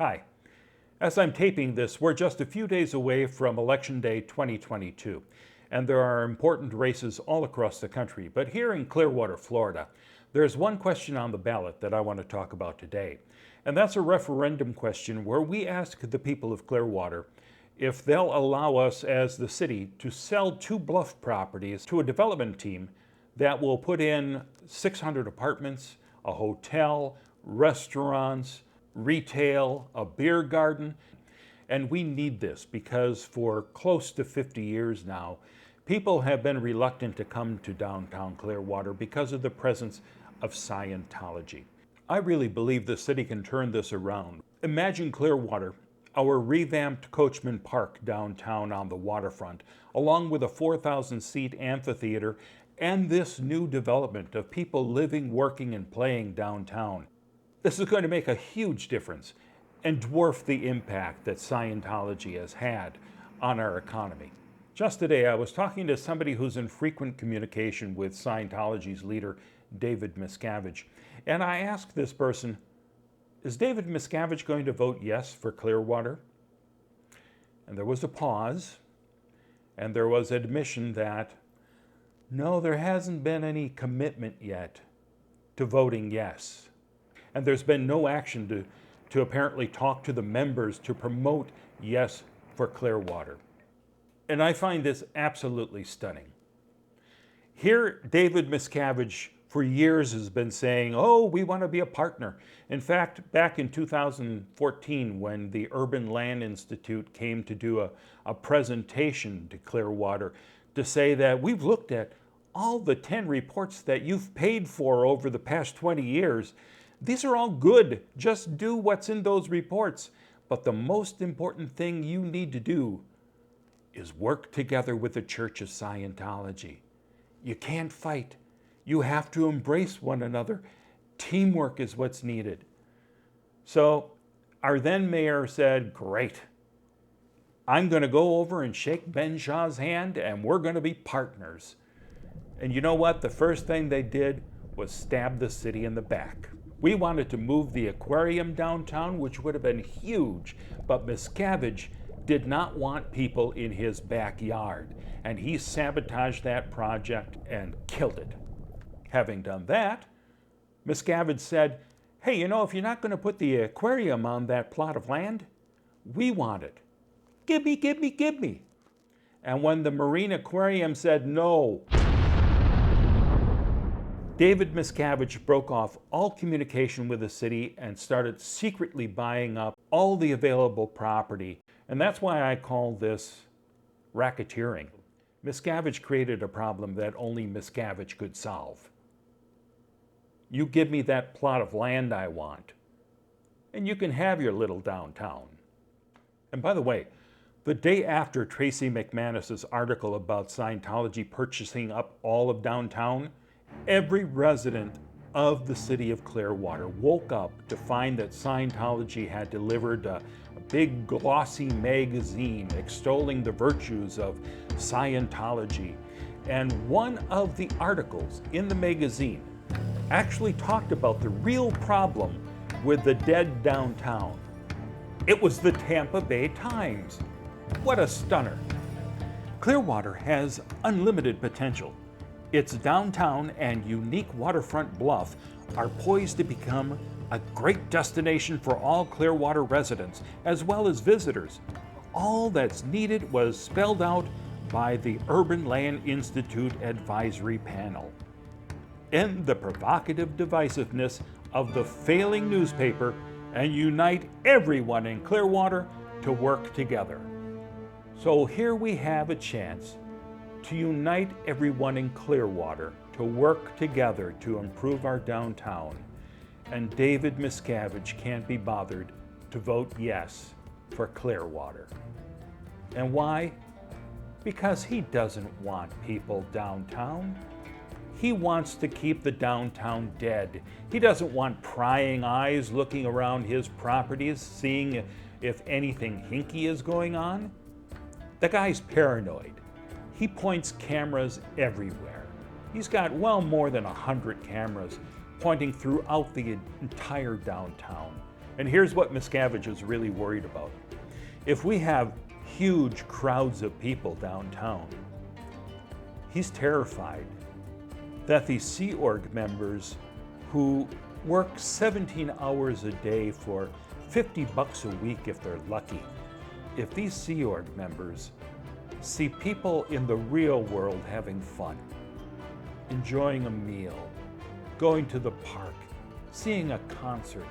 Hi. As I'm taping this, we're just a few days away from Election Day 2022, and there are important races all across the country. But here in Clearwater, Florida, there's one question on the ballot that I want to talk about today, and that's a referendum question where we ask the people of Clearwater if they'll allow us as the city to sell 2 Bluff properties to a development team that will put in 600 apartments, a hotel, restaurants, retail, a beer garden. And we need this because for close to 50 years now, people have been reluctant to come to downtown Clearwater because of the presence of Scientology. I really believe the city can turn this around. Imagine Clearwater, our revamped Coachman Park downtown on the waterfront, along with a 4,000-seat amphitheater and this new development of people living, working, and playing downtown. This is going to make a huge difference and dwarf the impact that Scientology has had on our economy. Just today, I was talking to somebody who's in frequent communication with Scientology's leader, David Miscavige, and I asked this person, is David Miscavige going to vote yes for Clearwater? And there was a pause, and there was admission that, no, there hasn't been any commitment yet to voting yes. And there's been no action to apparently talk to the members to promote yes for Clearwater. And I find this absolutely stunning. Here, David Miscavige for years has been saying, oh, we want to be a partner. In fact, back in 2014, when the Urban Land Institute came to do a presentation to Clearwater to say that we've looked at all the 10 reports that you've paid for over the past 20 years. These are all good. Just do what's in those reports. But the most important thing you need to do is work together with the Church of Scientology. You can't fight. You have to embrace one another. Teamwork is what's needed. So our then mayor said, great. I'm going to go over and shake Ben Shah's hand and we're going to be partners. And you know what? The first thing they did was stab the city in the back. We wanted to move the aquarium downtown, which would have been huge, but Miscavige did not want people in his backyard, and he sabotaged that project and killed it. Having done that, Miscavige said, hey, you know, if you're not going to put the aquarium on that plot of land, we want it. Give me, give me, give me. And when the Marine Aquarium said no, David Miscavige broke off all communication with the city and started secretly buying up all the available property. And that's why I call this racketeering. Miscavige created a problem that only Miscavige could solve. You give me that plot of land I want, and you can have your little downtown. And by the way, the day after Tracy McManus's article about Scientology purchasing up all of downtown, every resident of the city of Clearwater woke up to find that Scientology had delivered a big glossy magazine extolling the virtues of Scientology. And one of the articles in the magazine actually talked about the real problem with the dead downtown. It was the Tampa Bay Times. What a stunner. Clearwater has unlimited potential. Its downtown and unique waterfront bluff are poised to become a great destination for all Clearwater residents, as well as visitors. All that's needed was spelled out by the Urban Land Institute Advisory Panel. End the provocative divisiveness of the failing newspaper and unite everyone in Clearwater to work together. So here we have a chance to unite everyone in Clearwater to work together to improve our downtown. And David Miscavige can't be bothered to vote yes for Clearwater. And why? Because he doesn't want people downtown. He wants to keep the downtown dead. He doesn't want prying eyes looking around his properties, seeing if anything hinky is going on. The guy's paranoid. He points cameras everywhere. He's got well more than 100 cameras pointing throughout the entire downtown. And here's what Miscavige is really worried about. If we have huge crowds of people downtown, he's terrified that these Sea Org members who work 17 hours a day for $50 a week if they're lucky, if these Sea Org members see people in the real world having fun, enjoying a meal, going to the park, seeing a concert,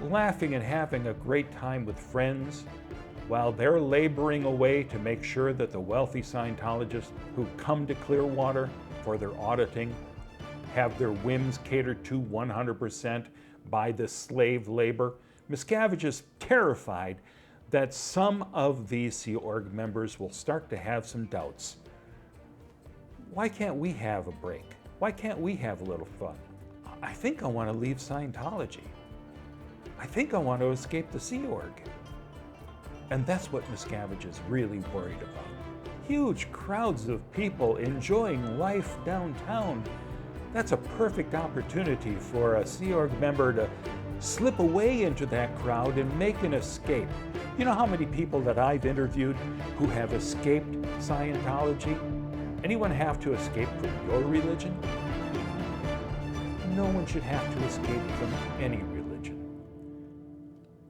laughing and having a great time with friends, while they're laboring away to make sure that the wealthy Scientologists who come to Clearwater for their auditing have their whims catered to 100% by this slave labor. Miscavige is terrified that some of these Sea Org members will start to have some doubts. Why can't we have a break? Why can't we have a little fun? I think I want to leave Scientology. I think I want to escape the Sea Org. And that's what Miscavige is really worried about. Huge crowds of people enjoying life downtown. That's a perfect opportunity for a Sea Org member to slip away into that crowd and make an escape. You know how many people that I've interviewed who have escaped Scientology? Anyone have to escape from your religion? No one should have to escape from any religion.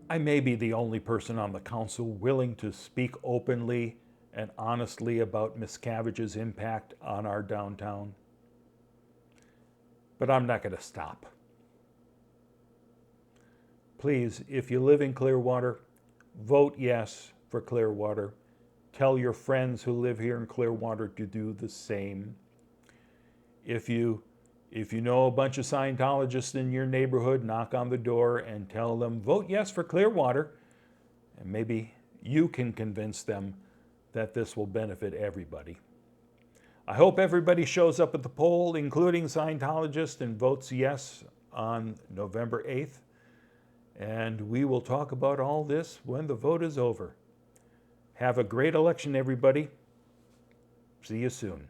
I may be the only person on the council willing to speak openly and honestly about Miscavige's impact on our downtown, but I'm not going to stop. Please, if you live in Clearwater, vote yes for Clearwater. Tell your friends who live here in Clearwater to do the same. If you know a bunch of Scientologists in your neighborhood, knock on the door and tell them, vote yes for Clearwater. And maybe you can convince them that this will benefit everybody. I hope everybody shows up at the poll, including Scientologists, and votes yes on November 8th. And we will talk about all this when the vote is over. Have a great election, everybody. See you soon.